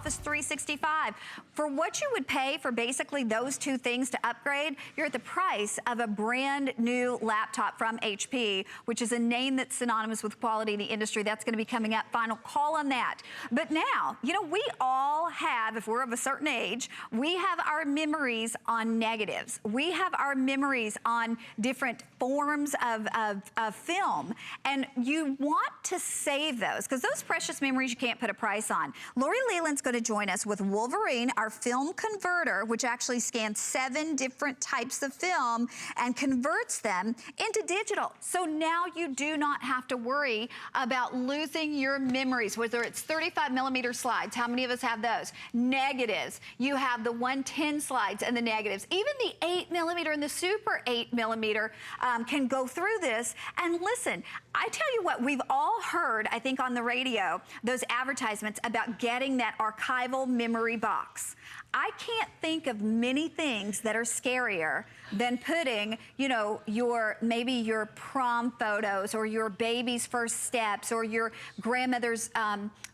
Office 365. For what you would pay for basically those two things to upgrade, you're at the price of a brand new laptop from HP, which is a name that's synonymous with quality in the industry. That's going to be coming up. Final call on that. But now, you know, we all have, if we're of a certain age, we have our memories on negatives. We have our memories on different forms of film. And you want to save those, because those precious memories you can't put a price on. Lori Leland's going to join us with Wolverine, our film converter, which actually scans 7 different types of film and converts them into digital. So now you do not have to worry about losing your memories, whether it's 35mm slides. How many of us have those? Negatives. You have the 110 slides and the negatives. Even the 8mm and the super 8mm can go through this. And listen, I tell you what, we've all heard, I think on the radio, those advertisements about getting that archival memory box. I can't think of many things that are scarier than putting, you know, maybe your prom photos or your baby's first steps or your grandmother's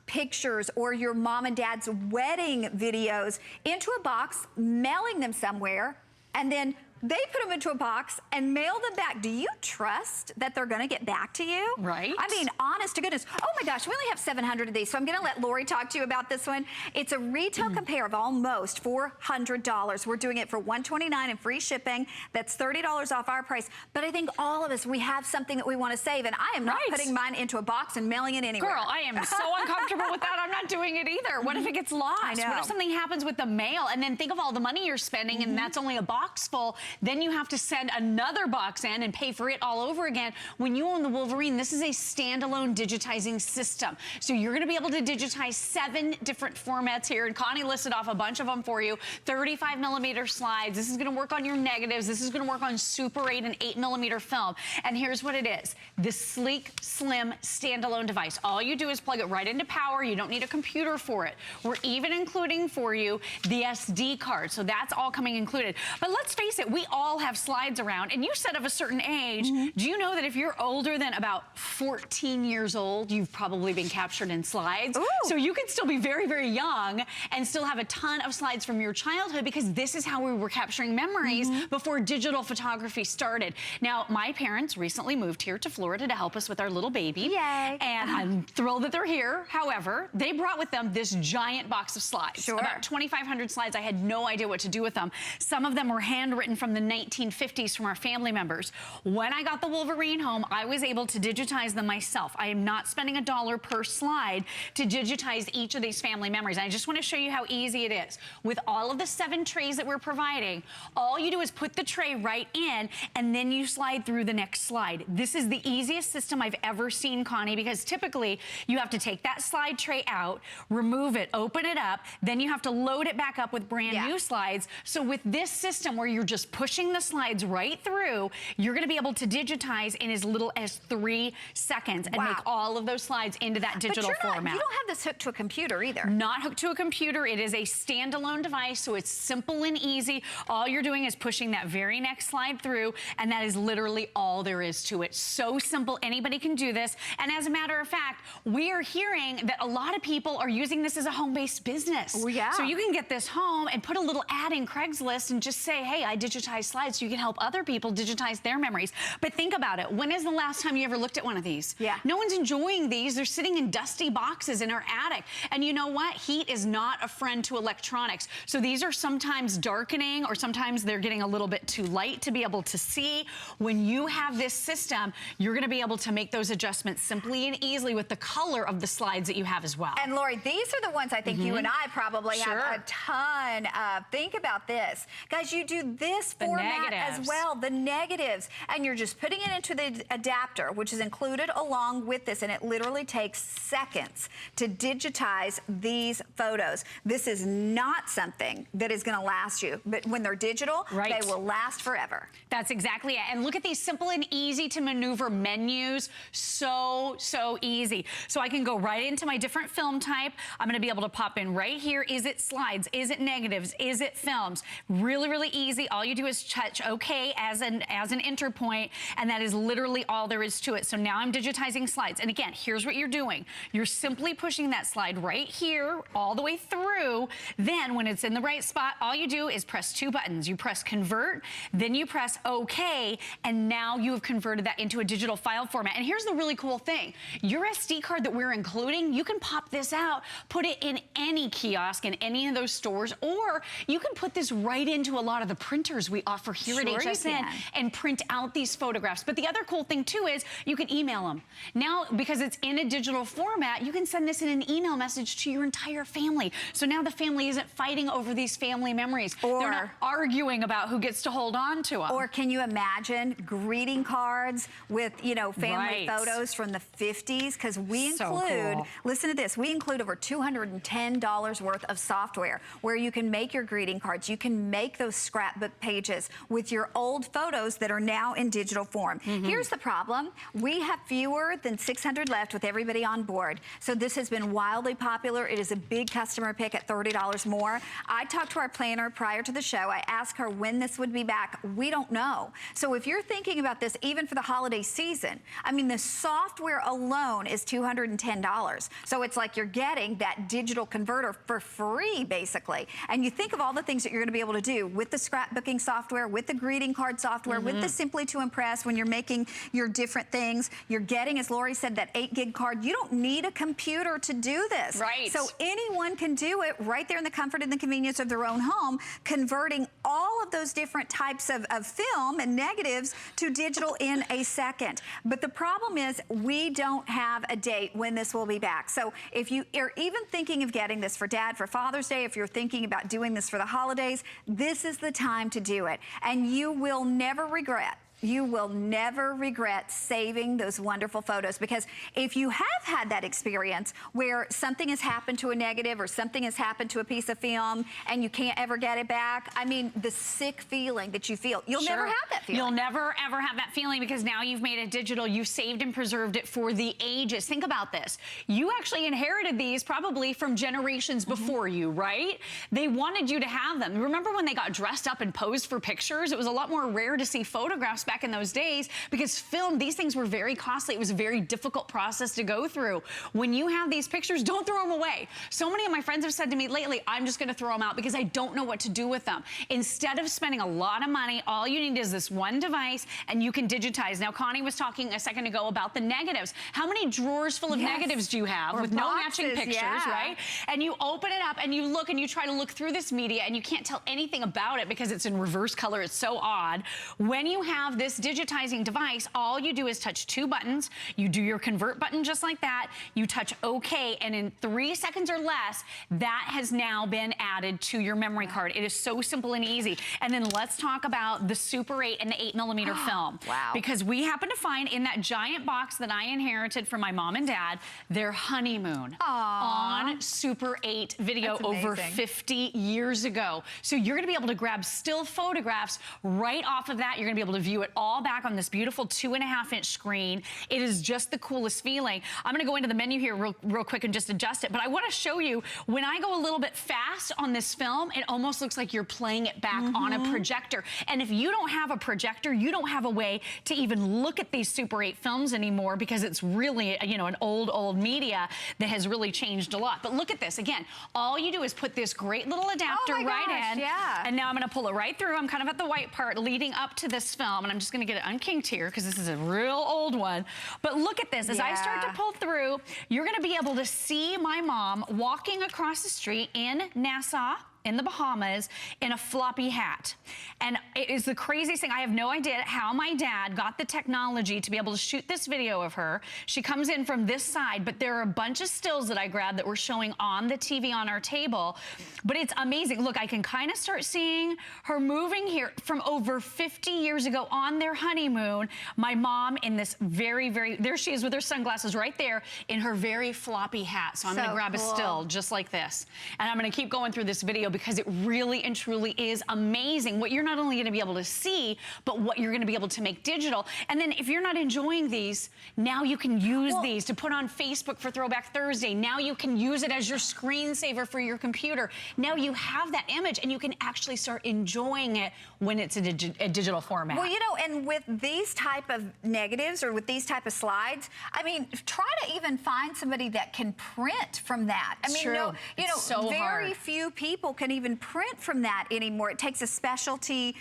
pictures or your mom and dad's wedding videos into a box, mailing them somewhere, and then they put them into a box and mail them back. Do you trust that they're gonna get back to you? Right. I mean, honest to goodness. Oh my gosh, we only have 700 of these, so I'm gonna let Lori talk to you about this one. It's a retail compare of almost $400. We're doing it for $129 and free shipping. That's $30 off our price. But I think all of us, we have something that we wanna save, and I am not putting mine into a box and mailing it anywhere. Girl, I am so uncomfortable with that. I'm not doing it either. What if it gets lost? I know. What if something happens with the mail? And then think of all the money you're spending, and that's only a box full. Then you have to send another box in and pay for it all over again. When you own the Wolverine, this is a standalone digitizing system. So you're gonna be able to digitize 7 different formats here, and Connie listed off a bunch of them for you. 35mm slides. This is gonna work on your negatives. This is gonna work on Super 8 and 8mm film. And here's what it is. This sleek, slim, standalone device. All you do is plug it right into power. You don't need a computer for it. We're even including for you the SD card. So that's all coming included. But let's face it, we all have slides around, and you said of a certain age. Do you know that if you're older than about 14 years old, you've probably been captured in slides? Ooh. So you can still be very, very young and still have a ton of slides from your childhood, because this is how we were capturing memories before digital photography started. Now, my parents recently moved here to Florida to help us with our little baby. Yay. And I'm thrilled that they're here. However, they brought with them this giant box of slides. Sure. About 2,500 slides. I had no idea what to do with them. Some of them were handwritten from the 1950s from our family members. When I got the Wolverine home, I was able to digitize them myself. I am not spending $1 per slide to digitize each of these family memories. And I just want to show you how easy it is. With all of the 7 trays that we're providing, all you do is put the tray right in, and then you slide through the next slide. This is the easiest system I've ever seen, Connie, because typically you have to take that slide tray out, remove it, open it up, then you have to load it back up with brand new slides. So with this system where you're just pushing the slides right through, you're gonna be able to digitize in as little as 3 seconds and make all of those slides into that digital format. You don't have this hooked to a computer either. Not hooked to a computer. It is a standalone device, so it's simple and easy. All you're doing is pushing that very next slide through, and that is literally all there is to it. So simple, anybody can do this. And as a matter of fact, we are hearing that a lot of people are using this as a home-based business. Oh, yeah. So you can get this home and put a little ad in Craigslist and just say, hey, I digitize slides, so you can help other people digitize their memories. But think about it. When is the last time you ever looked at one of these? Yeah. No one's enjoying these. They're sitting in dusty boxes in our attic. And you know what? Heat is not a friend to electronics. So these are sometimes darkening, or sometimes they're getting a little bit too light to be able to see. When you have this system, you're gonna be able to make those adjustments simply and easily with the color of the slides that you have as well. And Lori, these are the ones I think you and I probably have a ton of. Think about this. Guys, you do this format as well, the negatives, and you're just putting it into the adapter, which is included along with this, and it literally takes seconds to digitize these photos. This is not something that is gonna last you, but when they're digital, they will last forever. That's exactly it. And look at these simple and easy to maneuver menus. So easy. So I can go right into my different film type. I'm gonna be able to pop in right here. Is it slides? Is it negatives? Is it films? Really, really easy. All you do do is touch OK as an enter point, and that is literally all there is to it. So now I'm digitizing slides. And again, here's what you're doing. You're simply pushing that slide right here all the way through. Then when it's in the right spot, all you do is press 2 buttons. You press convert, then you press OK, and now you have converted that into a digital file format. And here's the really cool thing. Your SD card that we're including, you can pop this out, put it in any kiosk in any of those stores, or you can put this right into a lot of the printers we offer here at HSN and print out these photographs. But the other cool thing too is you can email them. Now, because it's in a digital format, you can send this in an email message to your entire family. So now the family isn't fighting over these family memories. They're not arguing about who gets to hold on to them. Or can you imagine greeting cards with, you know, family photos from the 50s? Because we include, listen to this, we include over $210 worth of software where you can make your greeting cards. You can make those scrapbook pages with your old photos that are now in digital form. Here's the problem. We have fewer than 600 left with everybody on board. So this has been wildly popular. It is a big customer pick at $30 more. I talked to our planner prior to the show. I asked her when this would be back. We don't know. So if you're thinking about this even for the holiday season, I mean, the software alone is $210. So it's like you're getting that digital converter for free, basically. And you think of all the things that you're going to be able to do with the scrapbooking software, with the greeting card software, with the Simply to Impress when you're making your different things. You're getting, as Lori said, that 8 gig card. You don't need a computer to do this. Right. So anyone can do it right there in the comfort and the convenience of their own home, converting all of those different types of film and negatives to digital in a second. But the problem is we don't have a date when this will be back. So if you are even thinking of getting this for Dad, for Father's Day, if you're thinking about doing this for the holidays, this is the time to do it. And you will never regret. You will never regret saving those wonderful photos, because if you have had that experience where something has happened to a negative or something has happened to a piece of film and you can't ever get it back, I mean, the sick feeling that you feel, you'll never have that feeling. You'll never ever have that feeling, because now you've made it digital. You've saved and preserved it for the ages. Think about this. You actually inherited these probably from generations before you, right? They wanted you to have them. Remember when they got dressed up and posed for pictures? It was a lot more rare to see photographs back in those days, because film, these things were very costly. It was a very difficult process to go through. When you have these pictures, don't throw them away. So many of my friends have said to me lately, I'm just gonna throw them out because I don't know what to do with them. Instead of spending a lot of money, all you need is this one device and you can digitize. Now, Connie was talking a second ago about the negatives. How many drawers full of negatives do you have with no matching pictures, right? And you open it up and you look and you try to look through this media and you can't tell anything about it because it's in reverse color. It's so odd. When you have this digitizing device, all you do is touch 2 buttons. You do your convert button just like that. You touch OK, and in 3 seconds or less, that has now been added to your memory card. It is so simple and easy. And then let's talk about the Super 8 and the 8mm film. Because we happen to find in that giant box that I inherited from my mom and dad, their honeymoon on Super 8 video over 50 years ago. So you're gonna be able to grab still photographs right off of that. You're gonna be able to view it all back on this beautiful 2.5-inch screen. It is just the coolest feeling. I'm gonna go into the menu here real quick and just adjust it, but I wanna show you, when I go a little bit fast on this film, it almost looks like you're playing it back on a projector. And if you don't have a projector, you don't have a way to even look at these Super 8 films anymore, because it's really, you know, an old media that has really changed a lot. But look at this, again, all you do is put this great little adapter in, and now I'm gonna pull it right through. I'm kind of at the white part leading up to this film, and I'm just gonna get it unkinked here because this is a real old one. But look at this. As I start to pull through, you're gonna be able to see my mom walking across the street in Nassau, in the Bahamas, in a floppy hat. And it is the craziest thing. I have no idea how my dad got the technology to be able to shoot this video of her. She comes in from this side, but there are a bunch of stills that I grabbed that were showing on the TV on our table. But it's amazing. Look, I can kind of start seeing her moving here from over 50 years ago on their honeymoon. My mom in this there she is with her sunglasses right there in her very floppy hat. So I'm gonna grab a still just like this. And I'm gonna keep going through this video. because it really and truly is amazing what you're not only going to be able to see, but what you're going to be able to make digital. And then if you're not enjoying these, now you can use these to put on Facebook for Throwback Thursday. Now you can use it as your screensaver for your computer. Now you have that image and you can actually start enjoying it when it's a digital format. Well, you know, and with these type of negatives or with these type of slides, I mean, try to even find somebody that can print from that. I mean, True. So very few people can even print from that anymore. It takes a specialty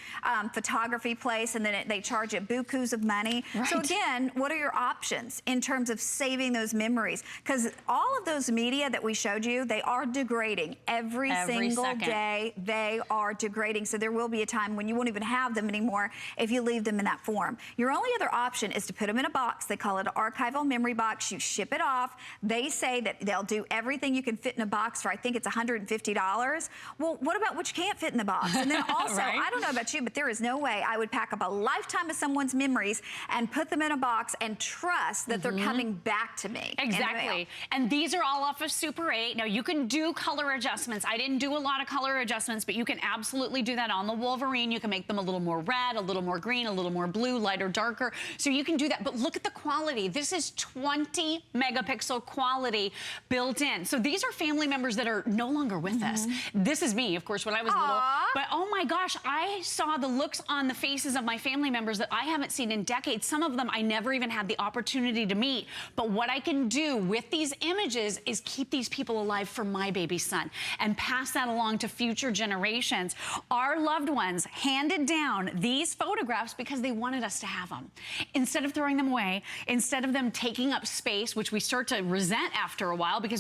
photography place, and then they charge it bukus of money. Right. So again, what are your options in terms of saving those memories? Because all of those media that we showed you, they are degrading every single day. They are degrading. So there will be a time when you won't even have them anymore if you leave them in that form. Your only other option is to put them in a box. They call it an archival memory box. You ship it off. They say that they'll do everything you can fit in a box for, I think it's $150. Well, what about what you can't fit in the box? And then also, right? I don't know about you, but there is no way I would pack up a lifetime of someone's memories and put them in a box and trust that they're coming back to me. Exactly. And these are all off of Super 8. Now, you can do color adjustments. I didn't do a lot of color adjustments, but you can absolutely do that on the Wolverine. You can make them a little more red, a little more green, a little more blue, lighter, darker. So you can do that. But look at the quality. This is 20 megapixel quality built in. So these are family members that are no longer with us. This is me, of course, when I was little. But oh my gosh, I saw the looks on the faces of my family members that I haven't seen in decades. Some of them I never even had the opportunity to meet. But what I can do with these images is keep these people alive for my baby son and pass that along to future generations. Our loved ones handed down these photographs because they wanted us to have them. Instead of throwing them away, instead of them taking up space, which we start to resent after a while because